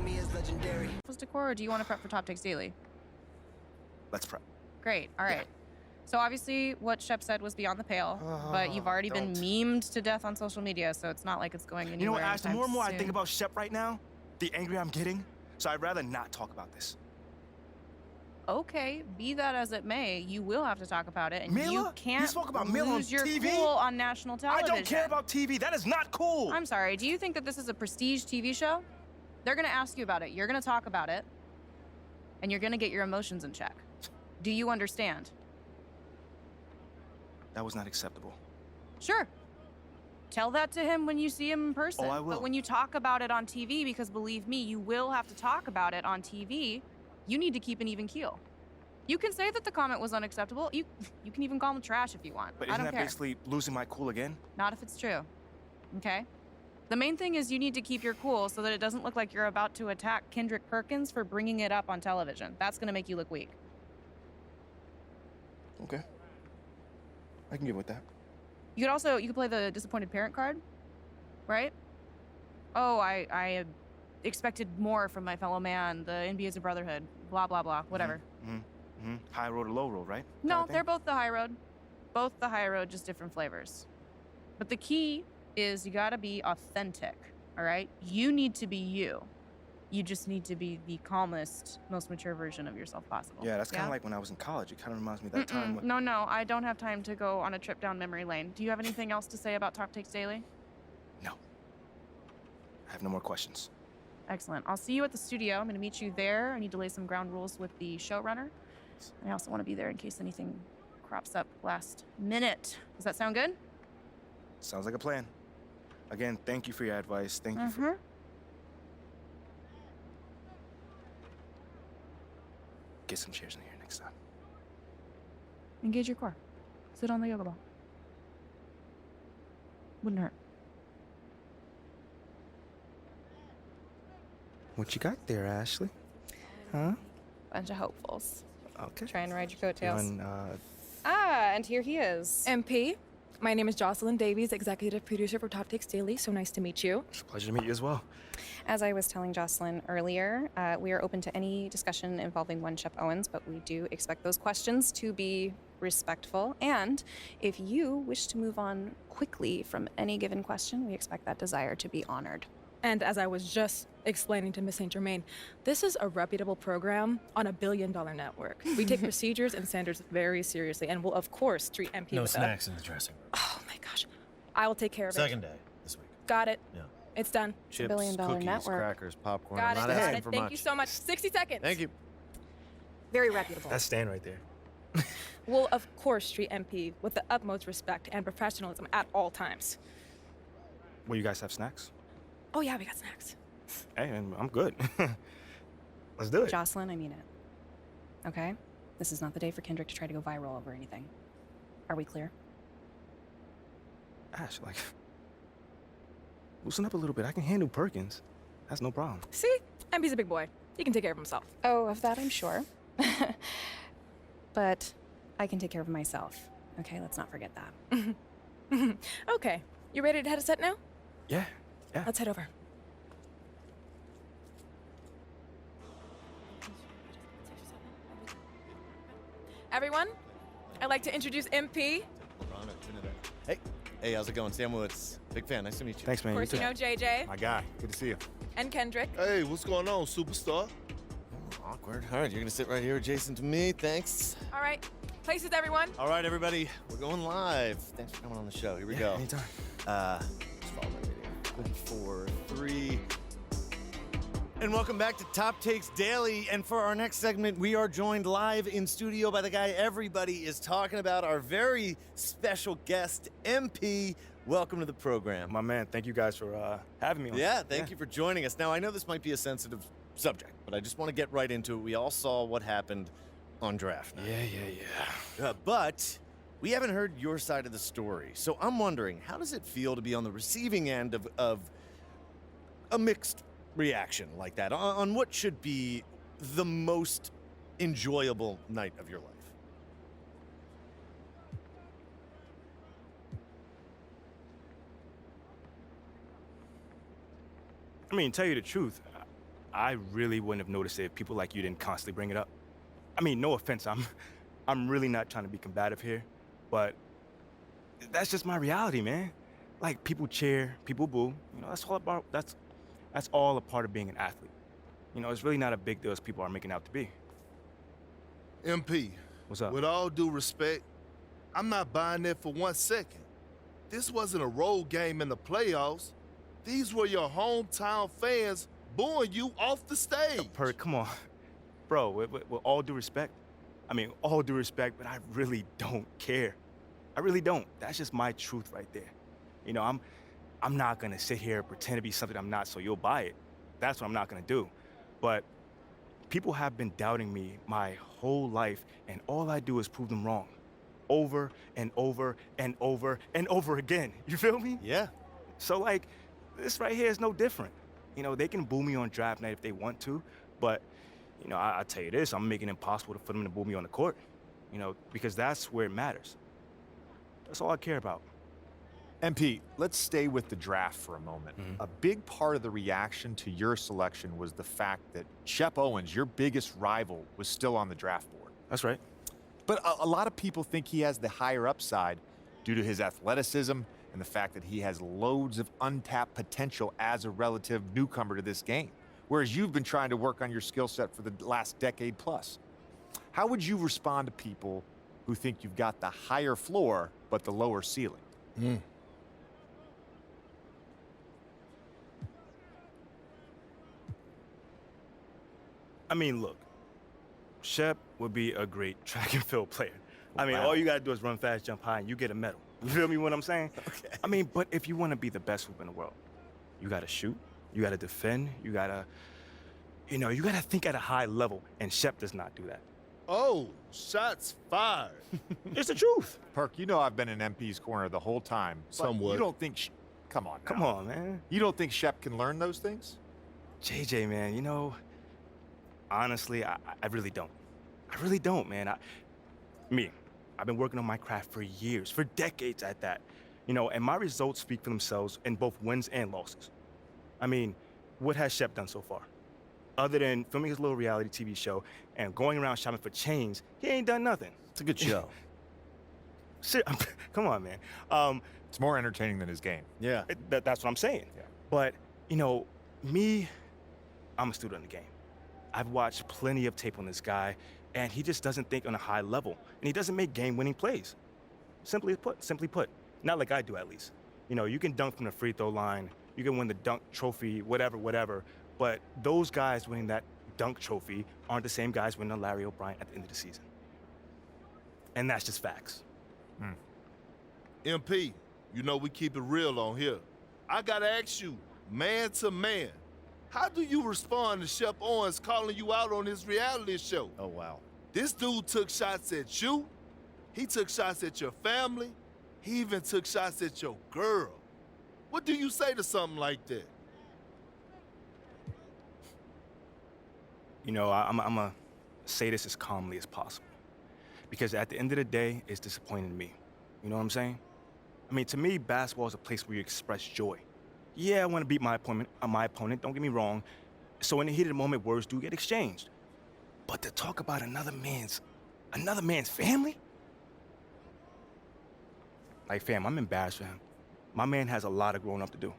me is legendary. Decor, or do you want to prep for Top Takes Daily? Let's prep. Great. All right. Yeah. So obviously what Shep said was beyond the pale, but you've already been memed to death on social media, so it's not like it's going anywhere. You know what, Ash, the more and more soon. I think about Shep right now, the angrier I'm getting, so I'd rather not talk about this. Okay, be that as it may, you will have to talk about it, and Mila? you can't You spoke about Mila on lose your TV? cool on national television. I don't care about TV. That is not cool. I'm sorry, do you think that this is a prestige TV show? They're gonna ask you about it, you're gonna talk about it, and you're gonna get your emotions in check. Do you understand? That was not acceptable. Sure. Tell that to him when you see him in person. Oh, I will. But when you talk about it on TV, because believe me, you will have to talk about it on TV, you need to keep an even keel. You can say that the comment was unacceptable. You can even call him trash if you want. But I isn't don't that care. basically losing my cool again? Not if it's true. Okay? The main thing is you need to keep your cool so that it doesn't look like you're about to attack Kendrick Perkins for bringing it up on television. That's going to make you look weak. Okay. I can get with that. You could play the disappointed parent card, right? Oh, I expected more from my fellow man. The NBA is a brotherhood. Blah, blah, blah. Whatever. High road or low road, right? No, they're both the high road. Both the high road, just different flavors. But the key is you gotta be authentic, all right? You need to be you. You just need to be the calmest, most mature version of yourself possible. Yeah, that's kind of like when I was in college. It kind of reminds me of that time when... No, I don't have time to go on a trip down memory lane. Do you have anything else to say about Top Takes Daily? No. I have no more questions. Excellent. I'll see you at the studio. I'm gonna meet you there. I need to lay some ground rules with the showrunner. I also want to be there in case anything crops up last minute. Does that sound good? Sounds like a plan. Again, thank you for your advice. Thank you for... Get some chairs in here next time. Engage your core. Sit on the yoga ball. Wouldn't hurt. What you got there, Ashley? Huh? Bunch of hopefuls. Okay. Try and ride your coattails. And, and here he is. MP, my name is Jocelyn Davies, executive producer for Top Takes Daily. So nice to meet you. It's a pleasure to meet you as well. As I was telling Jocelyn earlier, we are open to any discussion involving one Shep Owens, but we do expect those questions to be respectful. And if you wish to move on quickly from any given question, we expect that desire to be honored. And as I was just explaining to Miss St. Germain, this is a reputable program on a billion-dollar network. We take procedures and standards very seriously and will, of course, treat MP No with snacks in the dressing room. Oh, my gosh. I will take care of it. Second day this week. Got it. Yeah. It's done. Chips, billion-dollar cookies, network. crackers, popcorn. Got it. I'm not Got asking it. for Thank much. you so much. 60 seconds. Thank you. Very reputable. That's Stan right there. Will, of course, treat MP with the utmost respect and professionalism at all times. Will you guys have snacks? Oh, yeah, we got snacks. Hey, I'm good. Let's do it. Jocelyn, I mean it. Okay? This is not the day for Kendrick to try to go viral over anything. Are we clear? Ash, like, loosen up a little bit. I can handle Perkins. That's no problem. See? MP's a big boy. He can take care of himself. Oh, of that I'm sure. But I can take care of myself. Okay, let's not forget that. Okay. You ready to head a set now? Yeah. Let's head over. Everyone, I'd like to introduce MP. Hey, how's it going? Sam Woods. Big fan. Nice to meet you. Thanks, man. Of course, you know JJ My guy. Good to see you. and Kendrick. Hey, what's going on, superstar? Awkward. All right, you're gonna sit right here adjacent to me. Thanks. All right, places, everyone. All right, everybody, we're going live. Thanks for coming on the show. Here we go. Anytime. Let's follow my video. Good, 4, 3. And welcome back to Top Takes Daily. And for our next segment, we are joined live in studio by the guy everybody is talking about, our very special guest, MP. Welcome to the program. My man, thank you guys for having me on. Yeah, thank you for joining us. Now, I know this might be a sensitive subject, but I just want to get right into it. We all saw what happened on draft night. Yeah. But we haven't heard your side of the story. So I'm wondering, how does it feel to be on the receiving end of a mixed reaction like that on what should be the most enjoyable night of your life? I mean, tell you the truth, I really wouldn't have noticed it if people like you didn't constantly bring it up. I mean, no offense, I'm really not trying to be combative here, but that's just my reality, man. Like, people cheer, people boo. You know, that's all a part of being an athlete. You know, it's really not a big deal as people are making out to be. MP, What's up? with all due respect, I'm not buying that for 1 second. This wasn't a road game in the playoffs. These were your hometown fans booing you off the stage. Perk, come on. Bro, with all due respect, I mean, all due respect, but I really don't care. I really don't. That's just my truth right there. You know, I'm not gonna sit here and pretend to be something I'm not so you'll buy it. That's what I'm not gonna do. But people have been doubting me my whole life, and all I do is prove them wrong. Over and over and over and over again. You feel me? Yeah. So, like, this right here is no different. You know, they can boo me on draft night if they want to, but, you know, I tell you this, I'm making it impossible for them to boo me on the court, you know, because that's where it matters. That's all I care about. MP, let's stay with the draft for a moment. A big part of the reaction to your selection was the fact that Shep Owens, your biggest rival, was still on the draft board. That's right. But a lot of people think he has the higher upside due to his athleticism and the fact that he has loads of untapped potential as a relative newcomer to this game, whereas you've been trying to work on your skill set for the last decade plus. How would you respond to people who think you've got the higher floor but the lower ceiling? I mean, look, Shep would be a great track and field player. I mean, Wow. all you gotta do is run fast, jump high, and you get a medal. You feel me what I'm saying? Okay. I mean, but if you wanna be the best hoop in the world, you gotta shoot, you gotta defend, you gotta think at a high level, and Shep does not do that. Oh, shots fired. It's the truth. Perk, you know I've been in MP's corner the whole time. But Somewhat. You don't think... Come on now. Come on, man. You don't think Shep can learn those things? JJ, man, you know, honestly, I really don't. I really don't, man. I've been working on my craft for years, for decades at that. You know, and my results speak for themselves in both wins and losses. I mean, what has Shep done so far? Other than filming his little reality TV show and going around shopping for chains, he ain't done nothing. It's a good show. Shit, come on, man. It's more entertaining than his game. Yeah. That's what I'm saying. Yeah. But, you know, me, I'm a student of the game. I've watched plenty of tape on this guy, and he just doesn't think on a high level, and he doesn't make game-winning plays. Simply put, not like I do at least. You know, you can dunk from the free throw line, you can win the dunk trophy, whatever, but those guys winning that dunk trophy aren't the same guys winning a Larry O'Brien at the end of the season. And that's just facts. MP, you know we keep it real on here. I gotta ask you, man to man, how do you respond to Shep Owens calling you out on his reality show? Oh, wow. This dude took shots at you. He took shots at your family. He even took shots at your girl. What do you say to something like that? You know, I'm going to say this as calmly as possible. Because at the end of the day, it's disappointing to me. You know what I'm saying? I mean, to me, basketball is a place where you express joy. Yeah, I want to beat my opponent, don't get me wrong. So in the heat of the moment, words do get exchanged. But to talk about another man's family? Like, fam, I'm embarrassed for him. My man has a lot of growing up to do.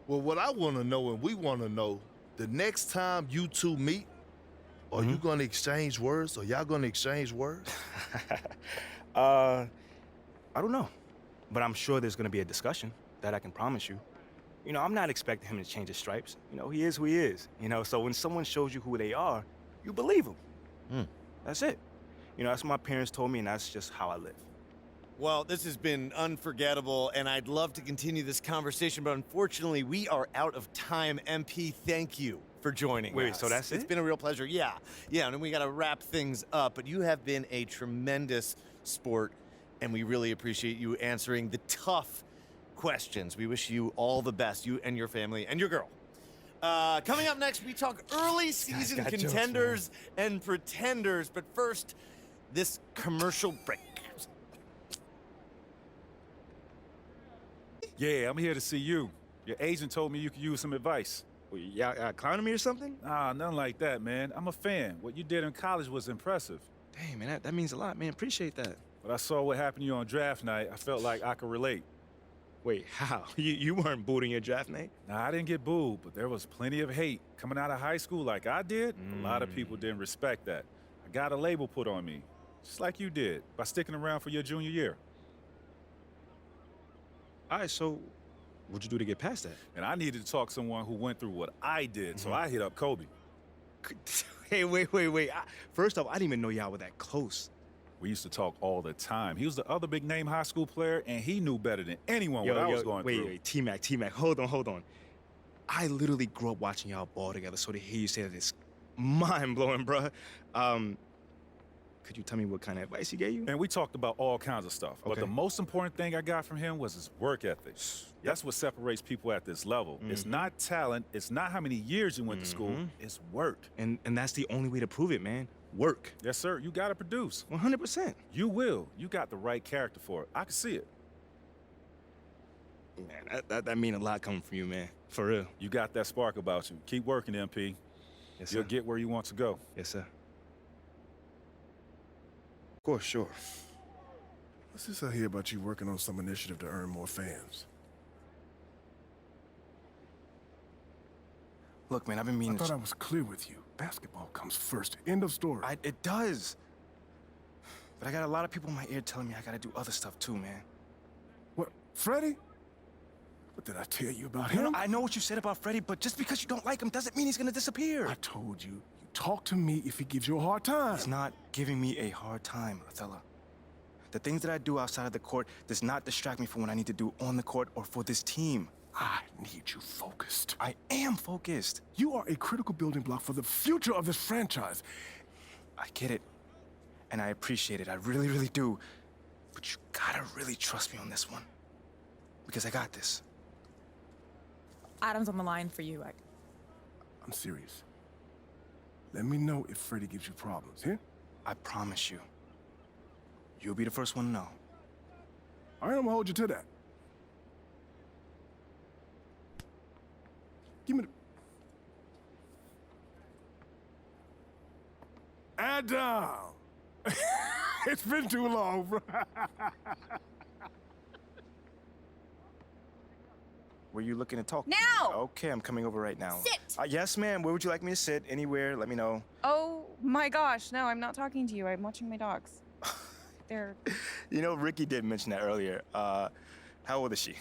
Well, what I want to know and we want to know, the next time you two meet, are you going to exchange words? Or y'all going to exchange words? I don't know. But I'm sure there's going to be a discussion. That I can promise you. You know, I'm not expecting him to change his stripes. You know, he is who he is. You know, so when someone shows you who they are, you believe them. That's it. You know, that's what my parents told me, and that's just how I live. Well, this has been unforgettable, and I'd love to continue this conversation, but unfortunately, we are out of time. MP, thank you for joining Wait, us. so that's It's it? been a real pleasure. Yeah, and we got to wrap things up, but you have been a tremendous sport, and we really appreciate you answering the tough questions. We wish you all the best, you and your family and your girl. Coming up next, we talk early season got jokes, contenders and pretenders, but first, this commercial break. Yeah, I'm here to see you. Your agent told me you could use some advice. Y'all clowning me or something? Nah, nothing like that, man. I'm a fan. What you did in college was impressive. Dang, man, that means a lot, man. Appreciate that. But I saw what happened to you on draft night. I felt like I could relate. Wait, how? You weren't booed in your draft night? Nah, I didn't get booed, but there was plenty of hate. Coming out of high school like I did, a lot of people didn't respect that. I got a label put on me, just like you did, by sticking around for your junior year. All right, so what'd you do to get past that? And I needed to talk to someone who went through what I did, so I hit up Kobe. Hey, wait. First off, I didn't even know y'all were that close. We used to talk all the time. He was the other big name high school player, and he knew better than anyone what I was going through. Wait, T-Mac, hold on. I literally grew up watching y'all ball together, so to hear you say that is mind-blowing, bruh. Could you tell me what kind of advice he gave you? And we talked about all kinds of stuff. But Okay. the most important thing I got from him was his work ethic. That's what separates people at this level. It's not talent. It's not how many years you went to school. It's work. And that's the only way to prove it, man. Work. Yes, sir. You got to produce. 100%. You will. You got the right character for it. I can see it. Man, that mean a lot coming from you, man. For real. You got that spark about you. Keep working, MP. Yes, sir. You'll get where you want to go. Yes, sir. Of course, sure. What's this I hear about you working on some initiative to earn more fans? Look, man, I've been I meaning thought to... I was clear with you. Basketball comes first. End of story. It does. But I got a lot of people in my ear telling me I gotta do other stuff too, man. What, Freddie? What did I tell you about No, him? I know what you said about Freddie, but just because you don't like him doesn't mean he's gonna disappear. I told you talk to me if he gives you a hard time. He's not giving me a hard time, Othello. The things that I do outside of the court does not distract me from what I need to do on the court or for this team. I need you focused. I am focused. You are a critical building block for the future of this franchise. I get it. And I appreciate it. I really, really do. But you gotta really trust me on this one. Because I got this. Adam's on the line for you. I'm serious. Let me know if Freddie gives you problems, here? I promise you. You'll be the first one to know. All right, I'm gonna hold you to that. Give me the... Adam! It's been too long, bro. Were you looking to talk? Now! Okay, I'm coming over right now. Sit! Yes, ma'am. Where would you like me to sit? Anywhere, let me know. Oh my gosh, no, I'm not talking to you. I'm watching my dogs. They're... You know, Ricky did mention that earlier. How old is she?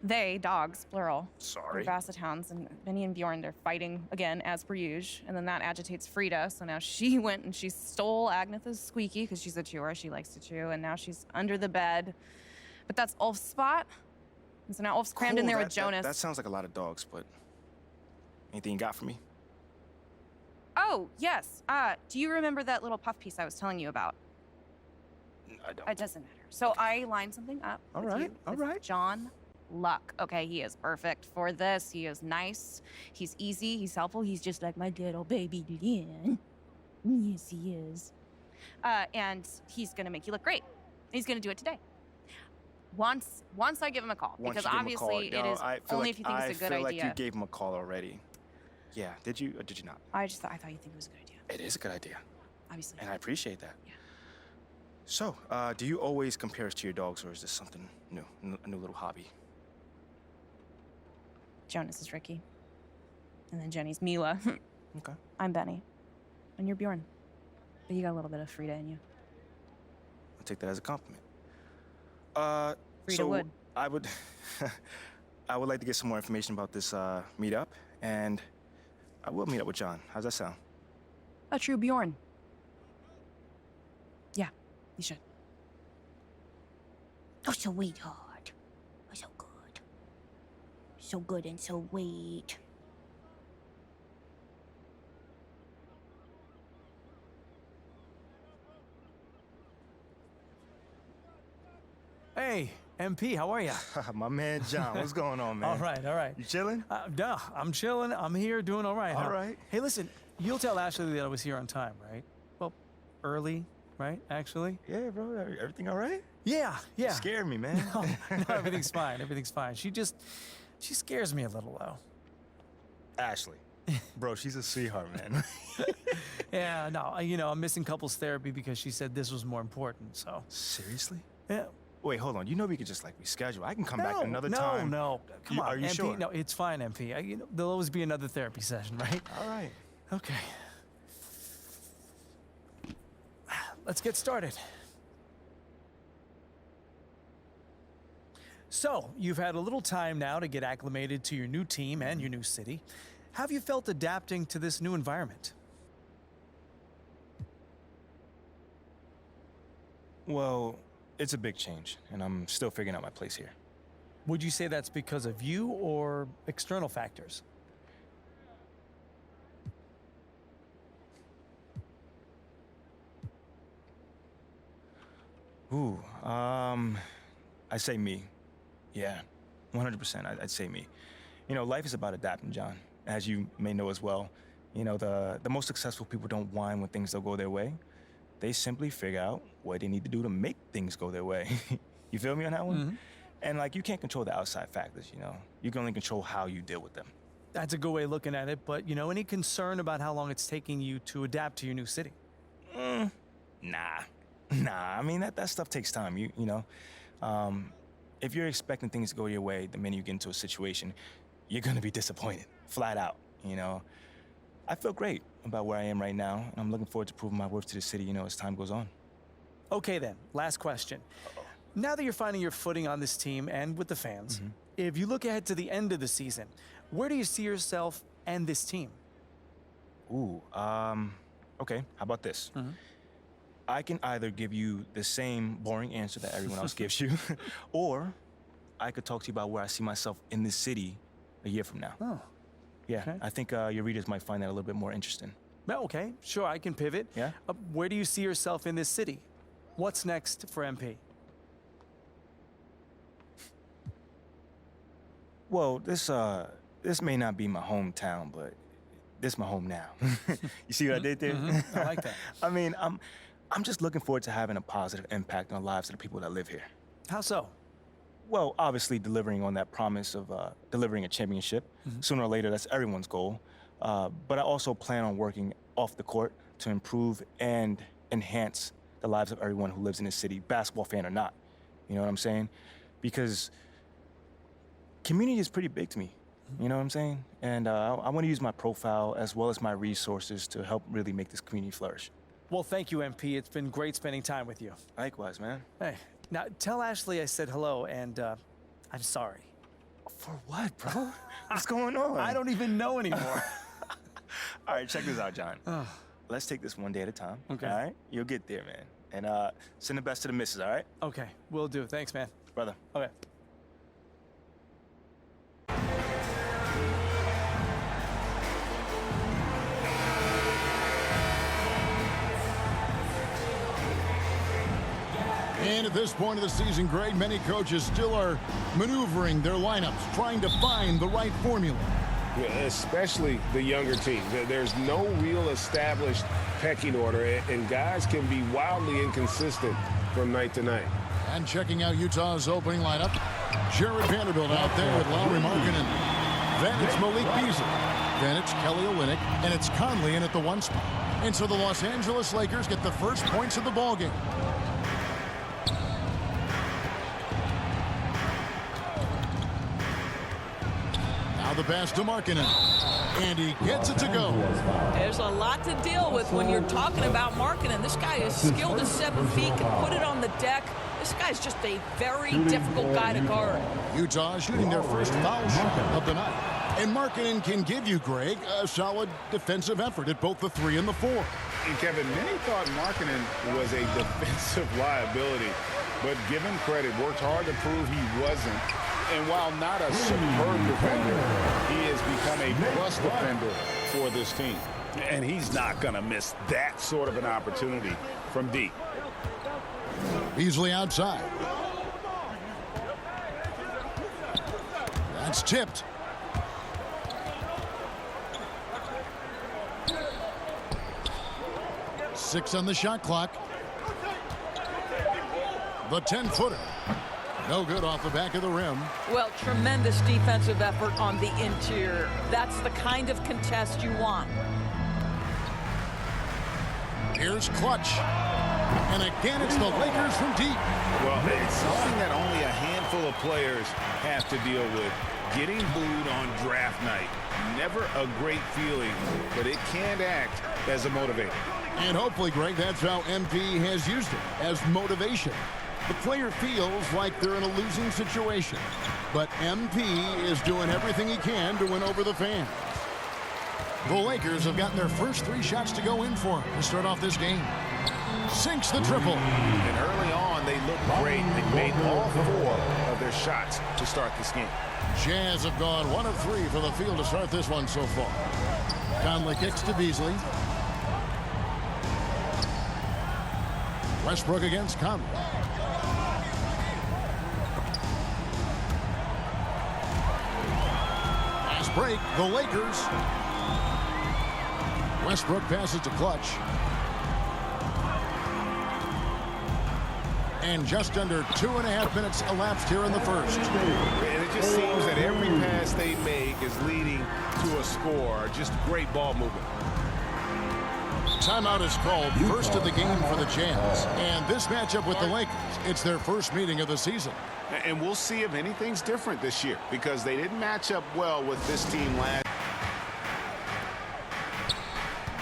They, dogs, plural. Sorry. They're Basset Hounds, and Benny and Bjorn, they're fighting again, as per usual. And then that agitates Frida, so now she went and she stole Agnetha's squeaky, because she's a chewer, she likes to chew, and now she's under the bed. But that's Ulf's spot. And so now Ulf's crammed in there with Jonas. That sounds like a lot of dogs, but anything you got for me? Oh, yes. Do you remember that little puff piece I was telling you about? I don't. It doesn't matter. So I lined something up All with right, you all with right. John Luck. Okay, he is perfect for this. He is nice. He's easy. He's helpful. He's just like my little baby Lynn. Yes, he is. And he's gonna make you look great. He's gonna do it today. Once I give him a call, Once because you give him a call, obviously it is only if you think it's a good I feel idea. like you gave him a call already. Yeah, did you or did you not? I thought you think it was a good idea. It is a good idea, Obviously. and I appreciate that. Yeah. So, do you always compare us to your dogs, or is this something new, a new little hobby? Jonas is Ricky. And then Jenny's Mila. Okay. I'm Benny. And you're Bjorn. But you got a little bit of Frida in you. I'll take that as a compliment. Frida so would. I would, I would like to get some more information about this meetup, and I will meet up with John. How's that sound? A true Bjorn. Yeah, you should. Oh, sweetheart. Oh, so good. So good and so sweet. Hey, MP, how are you? My man John, what's going on, man? All right. You chilling? Duh, I'm chilling. I'm here doing all right. All huh? right. Hey, listen, you'll tell Ashley that I was here on time, right? Well, early, right, actually? Yeah, bro. Everything all right? Yeah. You scared me, man. No, everything's fine. Everything's fine. She scares me a little, though. Ashley. Bro, she's a sweetheart, man. Yeah, no, I'm missing couples therapy because she said this was more important, so. Seriously? Yeah. Wait, hold on. You know we could just like reschedule. I can come back another time. No. Come on, Are you MP. sure? No, it's fine, MP. There'll always be another therapy session, right? All right. Okay. Let's get started. So, you've had a little time now to get acclimated to your new team and your new city. How have you felt adapting to this new environment? Well, it's a big change, and I'm still figuring out my place here. Would you say that's because of you or external factors? Ooh, I'd say me. Yeah, 100%. I'd say me. Life is about adapting, John. As you may know as well, the most successful people don't whine when things don't go their way. They simply figure out what they need to do to make things go their way. You feel me on that one? Mm-hmm. And you can't control the outside factors, You can only control how you deal with them. That's a good way of looking at it, but, any concern about how long it's taking you to adapt to your new city? Nah. I mean, that stuff takes time, if you're expecting things to go your way, the minute you get into a situation, you're gonna be disappointed, flat out, I feel great about where I am right now, and I'm looking forward to proving my worth to the city, as time goes on. Okay then, last question. Now that you're finding your footing on this team and with the fans, if you look ahead to the end of the season, where do you see yourself and this team? Ooh, okay, how about this? I can either give you the same boring answer that everyone else gives you, or I could talk to you about where I see myself in this city a year from now. Oh. Yeah, Okay. I think your readers might find that a little bit more interesting. Well, okay, sure, I can pivot. Yeah? Where do you see yourself in this city? What's next for MP? Well, this may not be my hometown, but this is my home now. You see what I did there? I like that. I mean, I'm just looking forward to having a positive impact on the lives of the people that live here. How so? Well, obviously delivering on that promise of delivering a championship. Sooner or later, that's everyone's goal. But I also plan on working off the court to improve and enhance the lives of everyone who lives in this city, basketball fan or not. You know what I'm saying? Because community is pretty big to me. You know what I'm saying? And I want to use my profile as well as my resources to help really make this community flourish. Well, thank you, MP. It's been great spending time with you. Likewise, man. Hey, now tell Ashley I said hello, and I'm sorry. For what, bro? What's going on? I don't even know anymore. All right, check this out, John. Let's take this one day at a time. Okay. All right? You'll get there, man. And send the best to the missus, all right? Okay, will do. Thanks, man. Brother. Okay. And at this point of the season, Greg, many coaches still are maneuvering their lineups, trying to find the right formula. Yeah, especially the younger teams. There's no real established pecking order, and guys can be wildly inconsistent from night to night. And checking out Utah's opening lineup, Jared Vanderbilt out there with Lowry Markkanen. Then it's Malik Beasley. Then it's Kelly Olynyk, and it's Conley in at the 1 spot. And so the Los Angeles Lakers get the first points of the ballgame. The pass to Markkanen, and he gets it to go. There's a lot to deal with when you're talking about Markkanen. This guy is skilled at 7 feet, can put it on the deck. This guy's just a very difficult guy to guard. Utah shooting their first foul shot of the night. And Markkanen can give you, Greg, a solid defensive effort at both the 3 and the 4. And Kevin, many thought Markkanen was a defensive liability, but given credit, worked hard to prove he wasn't. And while not a superb defender, he has become a plus defender for this team. And he's not going to miss that sort of an opportunity from deep. Beasley outside. That's tipped. Six on the shot clock. The 10-footer. No good off the back of the rim. Well, tremendous defensive effort on the interior. That's the kind of contest you want. Here's Clutch. And again, it's the Lakers from deep. Well, it's something that only a handful of players have to deal with. Getting booed on draft night. Never a great feeling, but it can act as a motivator. And hopefully, Greg, that's how MP has used it, as motivation. The player feels like they're in a losing situation, but MP is doing everything he can to win over the fans. The Lakers have gotten their first 3 shots to go in for him to start off this game. Sinks the triple. And early on, they looked great. They made all 4 of their shots to start this game. Jazz have gone 1 of 3 for the field to start this one so far. Conley kicks to Beasley. Westbrook against Conley. Last break, the Lakers. Westbrook passes to Clutch. And just under 2.5 minutes elapsed here in the first. And it just seems that every pass they make is leading to a score. Just great ball movement. Timeout is called, first of the game for the Jazz. And this matchup with the Lakers, it's their first meeting of the season. And we'll see if anything's different this year, because they didn't match up well with this team last.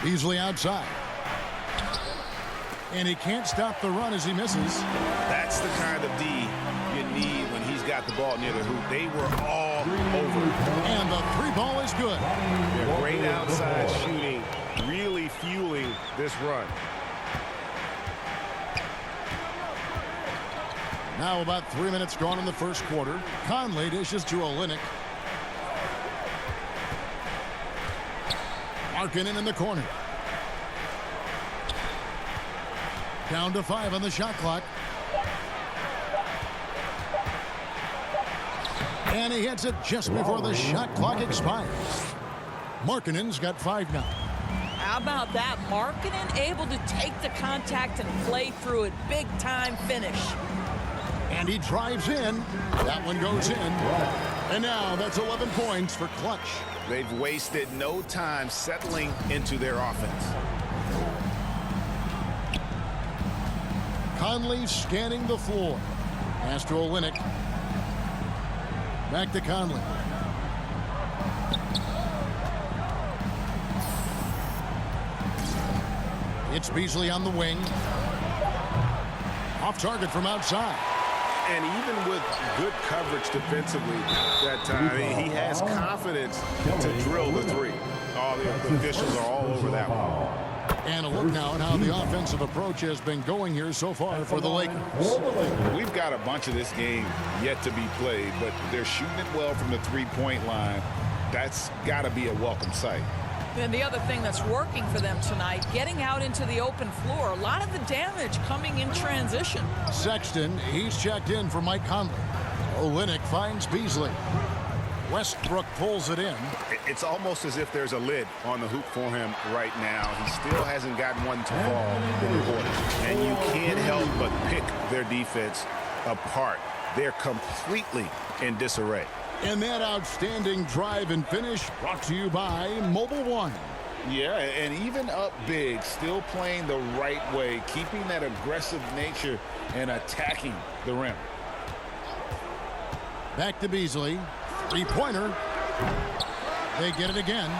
Beasley outside. And he can't stop the run as he misses. That's the kind of D you need when he's got the ball near the hoop. They were all over. And the 3-ball is good. They're great outside shooting, really fueling this run. Now about 3 minutes gone in the first quarter. Conley dishes to Olynyk. Markkanen in the corner. Down to 5 on the shot clock. And he hits it just before the shot clock expires. Markkanen's got 5 now. How about that? Markkanen able to take the contact and play through it. Big time finish. And he drives in. That one goes in. And now that's 11 points for Clutch. They've wasted no time settling into their offense. Conley scanning the floor. Pass to Olynyk. Back to Conley. It's Beasley on the wing. Off target from outside. And even with good coverage defensively that time, he has confidence to drill the 3. All the officials are all over that one. And a look now at how the offensive approach has been going here so far for the Lakers. We've got a bunch of this game yet to be played, but they're shooting it well from the 3-point line. That's got to be a welcome sight. And the other thing that's working for them tonight, getting out into the open floor. A lot of the damage coming in transition. Sexton, he's checked in for Mike Conley. Olynyk finds Beasley. Westbrook pulls it in. It's almost as if there's a lid on the hoop for him right now. He still hasn't gotten one to fall in the quarter. And you can't help but pick their defense apart. They're completely in disarray. And that outstanding drive and finish brought to you by Mobile One. Yeah, and even up big, still playing the right way, keeping that aggressive nature and attacking the rim. Back to Beasley. 3-pointer. They get it again.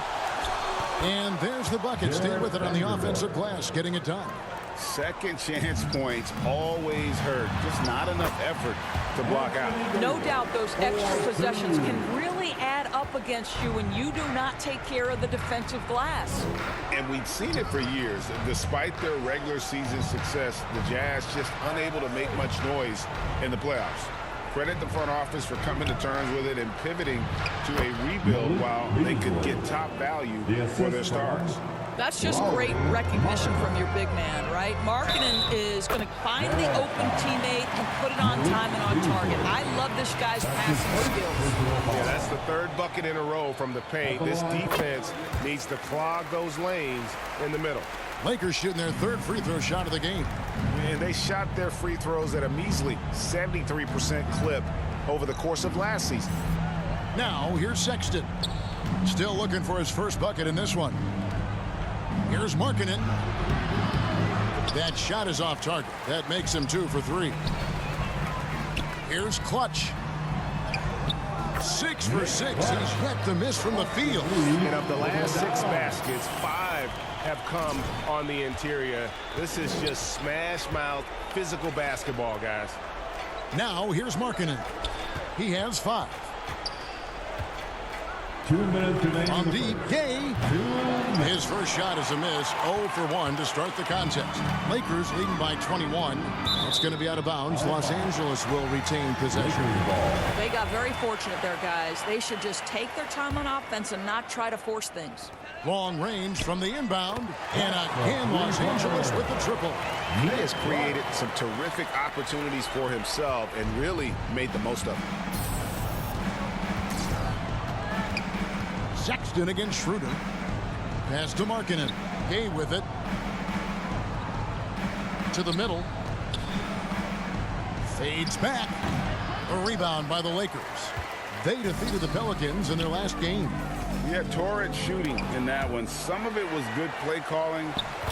And there's the bucket. Stay with it on the offensive glass, getting it done. Second chance points always hurt. Just not enough effort to block out. No doubt those extra possessions can really add up against you when you do not take care of the defensive glass. And we've seen it for years. Despite their regular season success, the Jazz just unable to make much noise in the playoffs. Credit the front office for coming to terms with it and pivoting to a rebuild while they could get top value for their stars. That's just great recognition from your big man, right? Markkanen is going to find the open teammate and put it on time and on target. I love this guy's passing skills. Yeah, that's the 3rd bucket in a row from the paint. This defense needs to clog those lanes in the middle. Lakers shooting their 3rd free throw shot of the game. And they shot their free throws at a measly 73% clip over the course of last season. Now, here's Sexton. Still looking for his first bucket in this one. Here's Markkanen. That shot is off target. That makes him 2 for 3. Here's Clutch. 6 for 6. He's yet to miss from the field. And of the last 6 baskets, 5 have come on the interior. This is just smash-mouth, physical basketball, guys. Now, here's Markkanen. He has 5. 2 minutes remaining. On deep, Gay. His first shot is a miss. 0 for 1 to start the contest. Lakers leading by 21. It's going to be out of bounds. Los Angeles will retain possession. They got very fortunate there, guys. They should just take their time on offense and not try to force things. Long range from the inbound. And again, Los Angeles with the triple. He has created some terrific opportunities for himself and really made the most of them. Sexton against Schroeder. Pass to Markkanen. Gay with it. To the middle. Fades back. A rebound by the Lakers. They defeated the Pelicans in their last game. Yeah, torrid shooting in that one. Some of it was good play calling.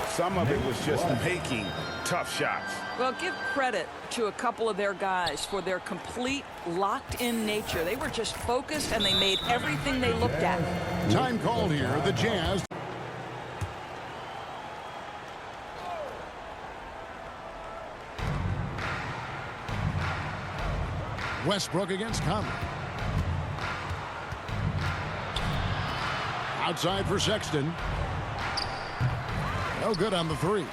Some of it was just making tough shots. Well, give credit to a couple of their guys for their complete locked-in nature. They were just focused, and they made everything they looked at. Time called here. The Jazz. Westbrook against Conley. Outside for Sexton. No good on the 3.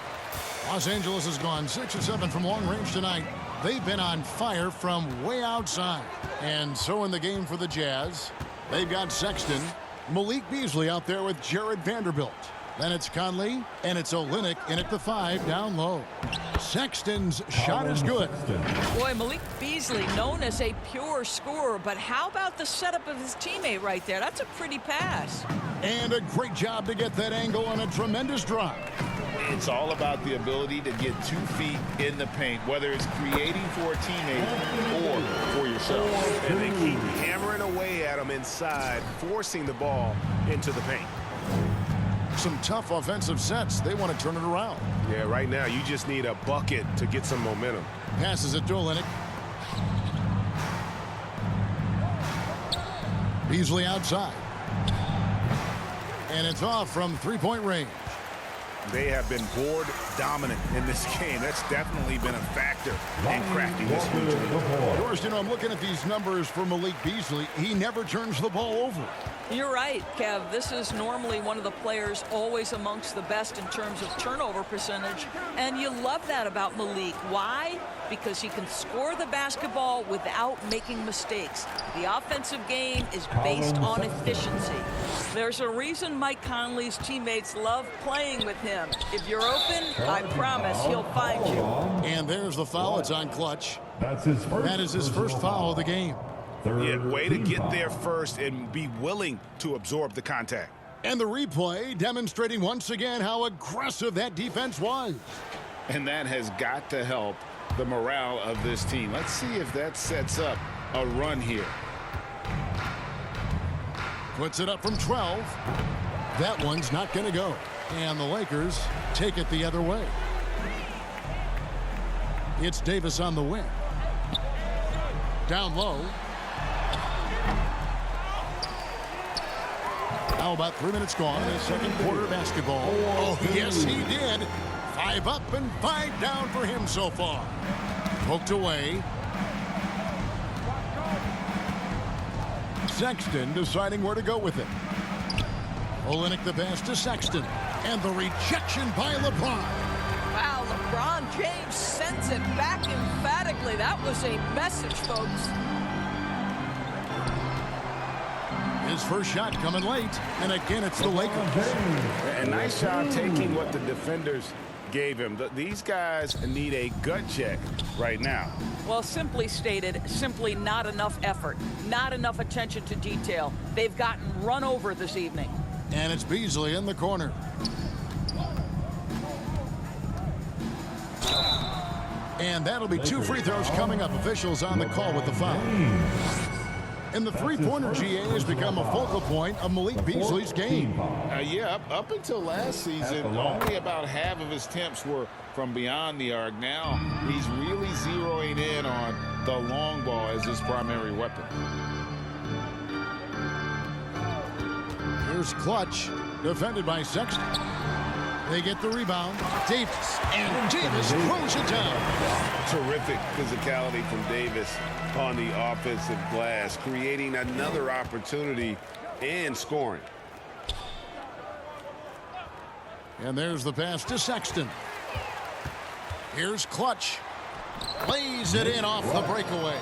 Los Angeles has gone 6 of 7 from long range tonight. They've been on fire from way outside. And so in the game for the Jazz, they've got Sexton, Malik Beasley out there with Jared Vanderbilt. Then it's Conley, and it's Olynyk in at the 5 down low. Sexton's shot is good. Boy, Malik Beasley, known as a pure scorer, but how about the setup of his teammate right there? That's a pretty pass. And a great job to get that angle on a tremendous drop. It's all about the ability to get 2 feet in the paint, whether it's creating for a teammate or for yourself. And they keep hammering away at him inside, forcing the ball into the paint. Some tough offensive sets. They want to turn it around. Yeah, right now you just need a bucket to get some momentum. Passes it to Olynyk. Beasley outside. And it's off from 3-point range. They have been board dominant in this game. That's definitely been a factor in crafting this huge lead. George, you know, I'm looking at these numbers for Malik Beasley. He never turns the ball over. You're right, Kev. This is normally one of the players always amongst the best in terms of turnover percentage. And you love that about Malik. Why? Because he can score the basketball without making mistakes. The offensive game is based on efficiency. There's a reason Mike Conley's teammates love playing with him. If you're open, I promise he'll find you. And there's the foul. It's on Clutch. That is his first foul of the game. Yeah, way to get there first and be willing to absorb the contact. And the replay demonstrating once again how aggressive that defense was. And that has got to help the morale of this team. Let's see if that sets up a run here. Puts it up from 12. That one's not going to go. And the Lakers take it the other way. It's Davis on the wing. Down low. Now about 3 minutes gone in the second quarter of basketball. Oh, yes, he did. 5 up and 5 down for him so far. Poked away. Sexton deciding where to go with it. Olynyk the pass to Sexton. And the rejection by LeBron. Wow, LeBron James sends it back emphatically. That was a message, folks. His first shot coming late. And again, it's the Lakers. A nice job taking what the defenders gave him. These guys need a gut check right now. Well, simply stated, simply not enough effort, not enough attention to detail. They've gotten run over this evening. And it's Beasley in the corner. And that'll be 2 free throws coming up. Officials on the call with the foul. And the three-pointer GA has become a focal point of Malik Beasley's game. Yeah, up until last season, only about half of his attempts were from beyond the arc. Now he's really zeroing in on the long ball as his primary weapon. Here's Clutch, defended by Sexton. They get the rebound. Davis, and Davis throws it down. Terrific physicality from Davis on the offensive glass, creating another opportunity and scoring. And there's the pass to Sexton. Here's Clutch. Lays it in off the breakaway.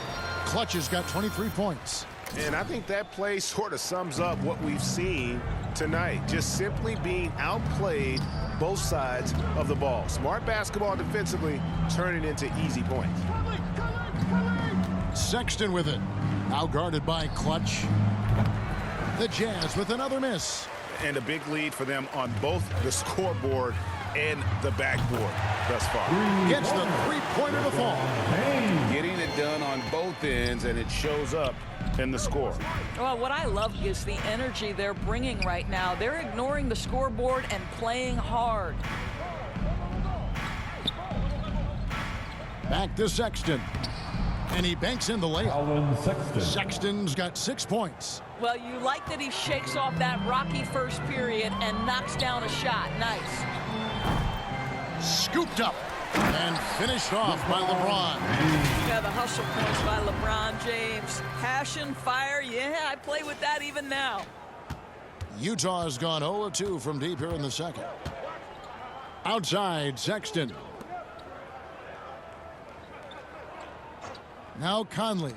Clutch has got 23 points. And I think that play sort of sums up what we've seen tonight. Just simply being outplayed both sides of the ball. Smart basketball defensively, turning into easy points. Sexton with it. Now guarded by Clutch. The Jazz with another miss. And a big lead for them on both the scoreboard and the backboard thus far. Gets the three-pointer to fall. Getting it done on both ends, and it shows up in the score. Well, what I love is the energy they're bringing right now. They're ignoring the scoreboard and playing hard. Back to Sexton. And he banks in the layup. Sexton's got 6 points. Well, you like that he shakes off that rocky first period and knocks down a shot. Nice. Scooped up and finished off by LeBron. Yeah, the hustle points by LeBron James. Passion, fire, yeah, I play with that even now. Utah has gone 0-2 from deep here in the second. Outside, Sexton. Now Conley.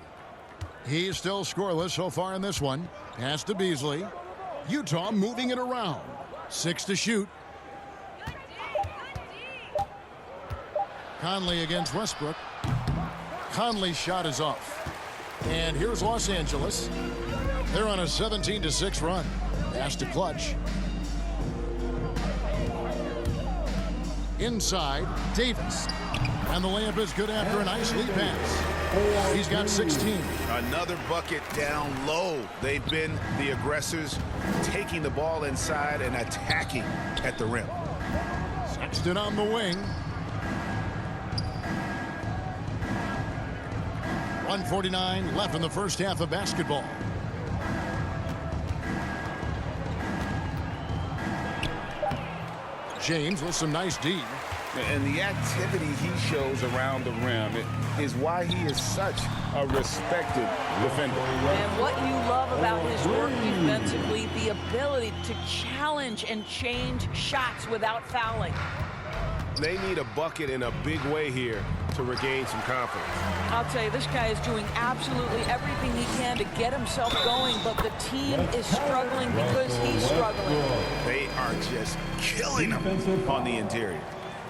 He's still scoreless so far in this one. Pass to Beasley. Utah moving it around. 6 to shoot. Conley against Westbrook. Conley's shot is off. And here's Los Angeles. They're on a 17-6 run. Pass to Clutch. Inside, Davis. And the layup is good after a nice lead pass. He's got 16. Another bucket down low. They've been the aggressors, taking the ball inside and attacking at the rim. Sexton on the wing. 1:49 left in the first half of basketball. James with some nice D. And the activity he shows around the rim is why he is such a respected defender. And what you love about his work defensively, the ability to challenge and change shots without fouling. They need a bucket in a big way here to regain some confidence. I'll tell you, this guy is doing absolutely everything he can to get himself going, but the team is struggling because he's struggling. They are just killing him on the interior.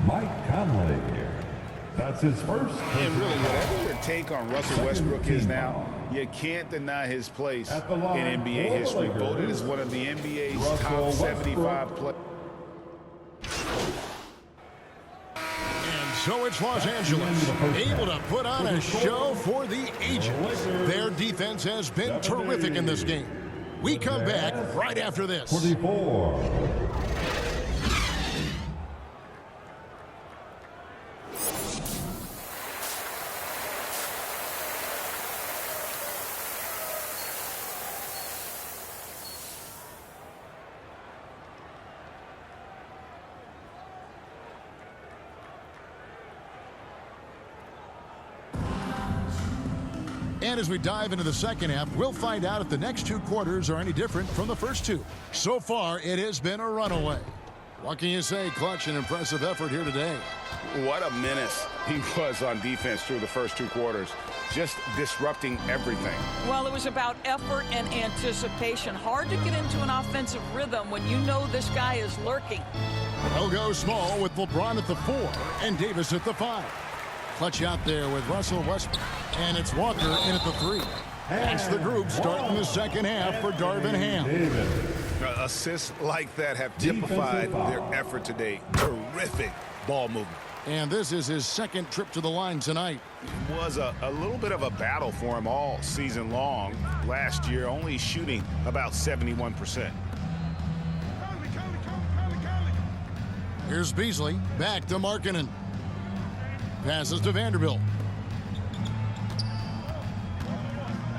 Mike Conley here. That's his first. And really, whatever your take on Russell Westbrook is now, you can't deny his place in NBA history. Voted as one of the NBA's top 75 players. And so it's Los Angeles, able to put on a show for the ages. Their defense has been terrific in this game. We come back right after this. 44. And as we dive into the second half, we'll find out if the next 2 quarters are any different from the first 2. So far, it has been a runaway. What can you say? Clutch, an impressive effort here today. What a menace he was on defense through the first 2 quarters, just disrupting everything. Well, it was about effort and anticipation. Hard to get into an offensive rhythm when you know this guy is lurking. They'll go small with LeBron at the 4 and Davis at the 5. Clutch out there with Russell Westbrook, and it's Walker in at the 3. That's the group starting the second half for Darvin Ham. Assists like that have typified their effort today. Terrific ball movement. And this is his second trip to the line tonight. It was a little bit of a battle for him all season long. Last year, only shooting about 71%. Here's Beasley, back to Markkanen. Passes to Vanderbilt.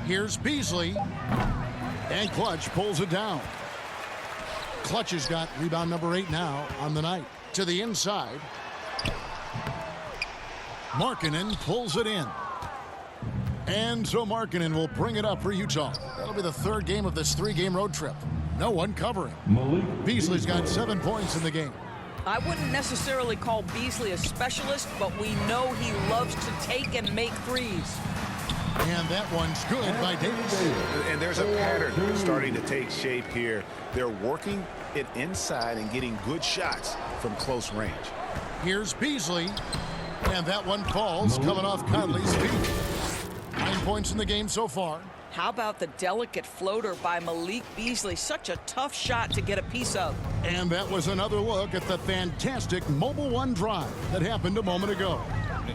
Here's Beasley. And Clutch pulls it down. Clutch has got rebound number 8 now on the night. To the inside. Markkanen pulls it in. And so Markkanen will bring it up for Utah. That'll be the third game of this 3-game road trip. No one covering. Beasley's got 7 points in the game. I wouldn't necessarily call Beasley a specialist, but we know he loves to take and make threes. And that one's good by Davis. And there's a pattern starting to take shape here. They're working it inside and getting good shots from close range. Here's Beasley. And that one falls, coming off Conley's feet. 9 points in the game so far. How about the delicate floater by Malik Beasley? Such a tough shot to get a piece of. And that was another look at the fantastic Mobile One drive that happened a moment ago.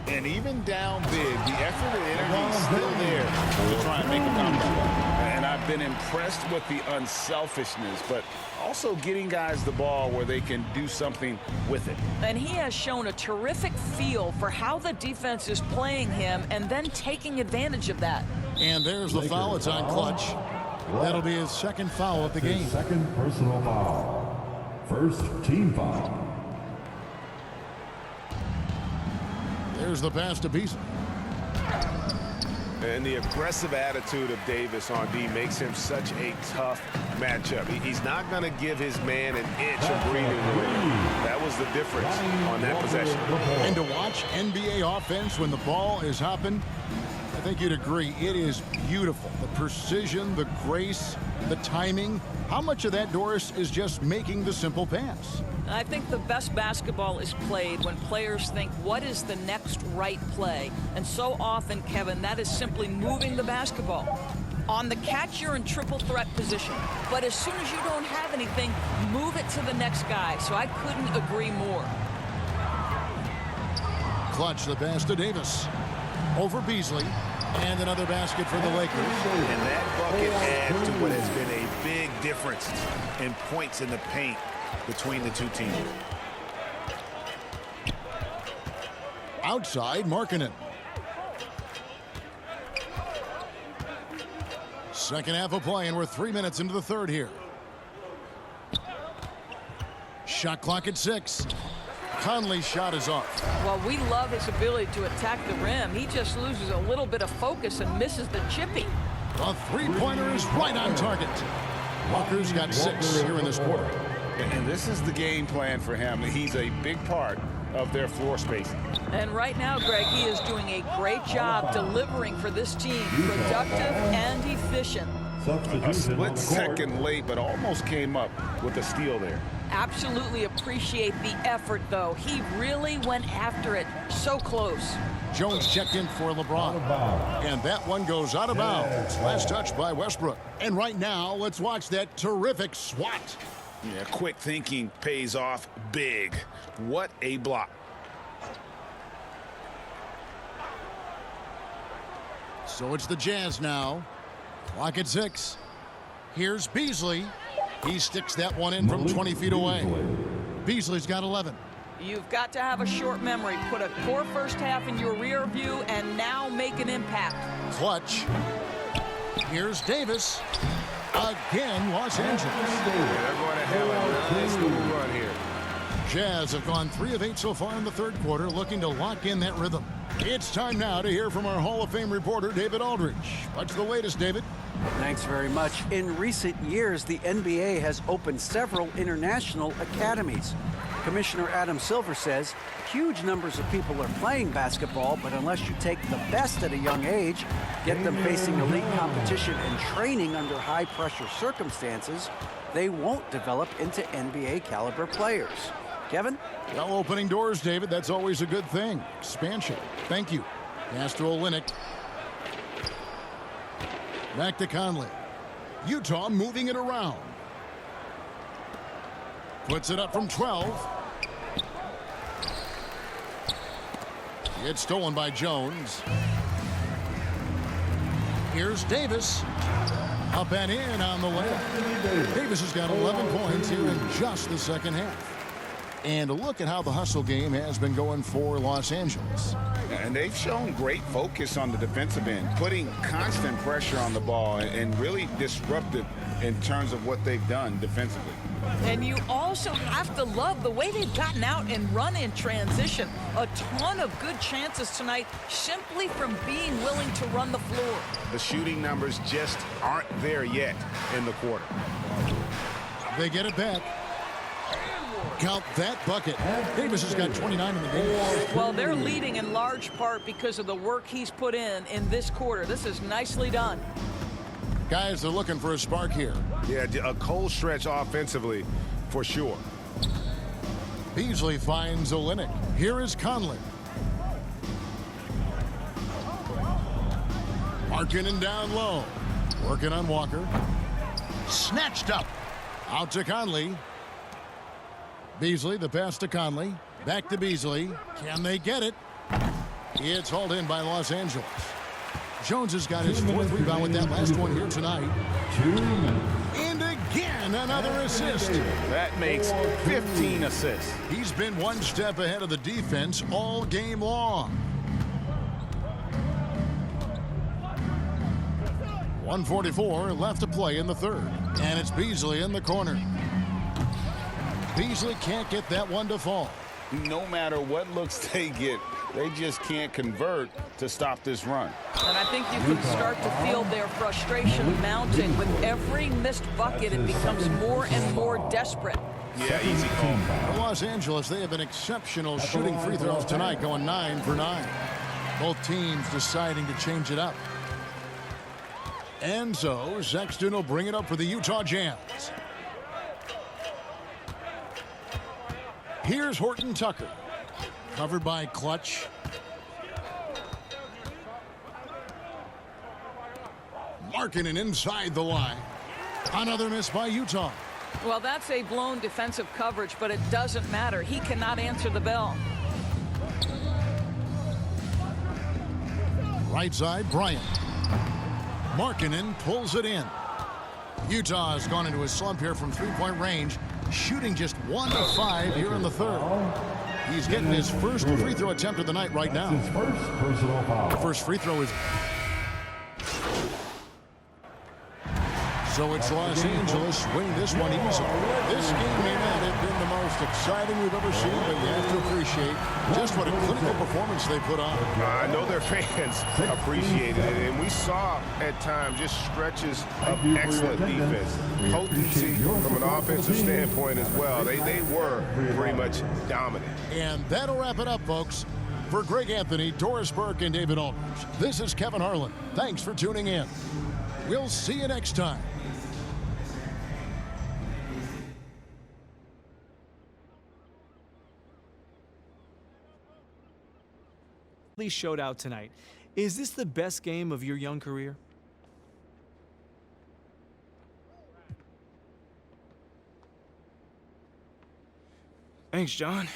And even down big, the effort and energy is still there to try and make a comeback. And I've been impressed with the unselfishness, but also getting guys the ball where they can do something with it. And he has shown a terrific feel for how the defense is playing him and then taking advantage of that. And there's the foul. It's on Clutch. That'll be his second foul of the game. Second personal foul. First team foul. There's the pass to Beasley. And the aggressive attitude of Davis on D makes him such a tough matchup. He's not going to give his man an inch of breathing room. That was the difference on that possession. And to watch NBA offense when the ball is hopping, I think you'd agree, it is beautiful. The precision, the grace, the timing. How much of that, Doris, is just making the simple pass? I think the best basketball is played when players think, what is the next right play? And so often, Kevin, that is simply moving the basketball. On the catch, you're in triple threat position. But as soon as you don't have anything, move it to the next guy. So I couldn't agree more. Clutch the pass to Davis. Over Beasley. And another basket for the Lakers. And that bucket adds to what has been a big difference in points in the paint between the two teams. Outside, Markkanen. Second half of play, and we're 3 minutes into the third here. Shot clock at 6. Conley's shot is off. Well, we love his ability to attack the rim. He just loses a little bit of focus and misses the chippy. A three-pointer is right on target. Walker's got 6 here in this quarter. And this is the game plan for him. He's a big part of their floor spacing. And right now, Greg, he is doing a great job delivering for this team. Productive and efficient. A split second late, but almost came up with a steal there. Absolutely appreciate the effort, though. He really went after it. So close. Jones checked in for LeBron. And that one goes out of bounds. Last touch by Westbrook. And right now, let's watch that terrific swat. Yeah, quick thinking pays off big. What a block. So it's the Jazz now. Clock at 6. Here's Beasley. He sticks that one in from 20 feet away. Beasley's got 11. You've got to have a short memory. Put a poor first half in your rear view and now make an impact. Clutch. Here's Davis. Again, Los Angeles. They're going to have a nice little run here. Jazz have gone 3 of 8 so far in the third quarter, looking to lock in that rhythm. It's time now to hear from our Hall of Fame reporter, David Aldridge. What's the latest, David? Thanks very much. In recent years, the NBA has opened several international academies. Commissioner Adam Silver says huge numbers of people are playing basketball, but unless you take the best at a young age, get them facing elite competition and training under high-pressure circumstances, they won't develop into NBA-caliber players. Kevin? Well, opening doors, David, that's always a good thing. Expansion. Thank you. Pass to Olynyk. Back to Conley. Utah moving it around. Puts it up from 12. It's stolen by Jones. Here's Davis. Up and in on the layup. Davis has got 11 points here in just the second half. And look at how the hustle game has been going for Los Angeles. And they've shown great focus on the defensive end, putting constant pressure on the ball and really disruptive in terms of what they've done defensively. And you also have to love the way they've gotten out and run in transition. A ton of good chances tonight simply from being willing to run the floor. The shooting numbers just aren't there yet in the quarter. They get it back. Count that bucket. Davis has got 29 in the game. Well, they're leading in large part because of the work he's put in this quarter. This is nicely done. Guys, they're looking for a spark here. Yeah, a cold stretch offensively for sure. Beasley finds Olynyk. Here is Conley. Markkanen down low. Working on Walker. Snatched up. Out to Conley. Beasley, the pass to Conley. Back to Beasley. Can they get it? It's hauled in by Los Angeles. Jones has got his fourth rebound with that last one here tonight. And again, another assist. That makes 15 assists. He's been one step ahead of the defense all game long. 1:44 left to play in the third. And it's Beasley in the corner. Beasley can't get that one to fall. No matter what looks they get, they just can't convert to stop this run. And I think you can start to feel their frustration mounting. With every missed bucket, it becomes more and more desperate. Yeah, easy call. For Los Angeles, they have been exceptional shooting free throws tonight, going 9 for 9. Both teams deciding to change it up. And so, Sexton will bring it up for the Utah Jazz. Here's Horton Tucker. Covered by Clutch. Markkanen inside the line. Another miss by Utah. Well, that's a blown defensive coverage, but it doesn't matter. He cannot answer the bell. Right side, Bryant. Markkanen pulls it in. Utah has gone into a slump here from three-point range, shooting just 1 of 5 here in the third. He's getting his first free throw attempt of the night right now. His first personal foul. The first free throw is... So it's Los Angeles winning this one easily. This game may not have been the most exciting we've ever seen, but you have to appreciate just what a clinical performance they put on. I know their fans appreciated it, and we saw at times just stretches of excellent defense. Potency from an offensive standpoint as well. They were pretty much dominant. And that'll wrap it up, folks. For Greg Anthony, Doris Burke, and David Aldridge, this is Kevin Harlan. Thanks for tuning in. We'll see you next time. Showed out tonight. Is this the best game of your young career? Thanks, John.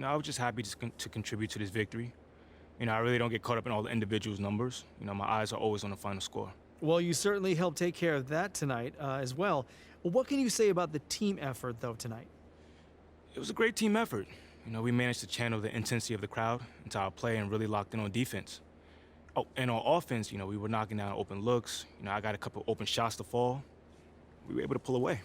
I was just happy to contribute to this victory. I really don't get caught up in all the individuals' numbers. My eyes are always on the final score. Well, you certainly helped take care of that tonight as well. What can you say about the team effort, though, tonight? It was a great team effort. We managed to channel the intensity of the crowd into our play and really locked in on defense. Oh, and on offense, we were knocking down open looks. I got a couple open shots to fall. We were able to pull away.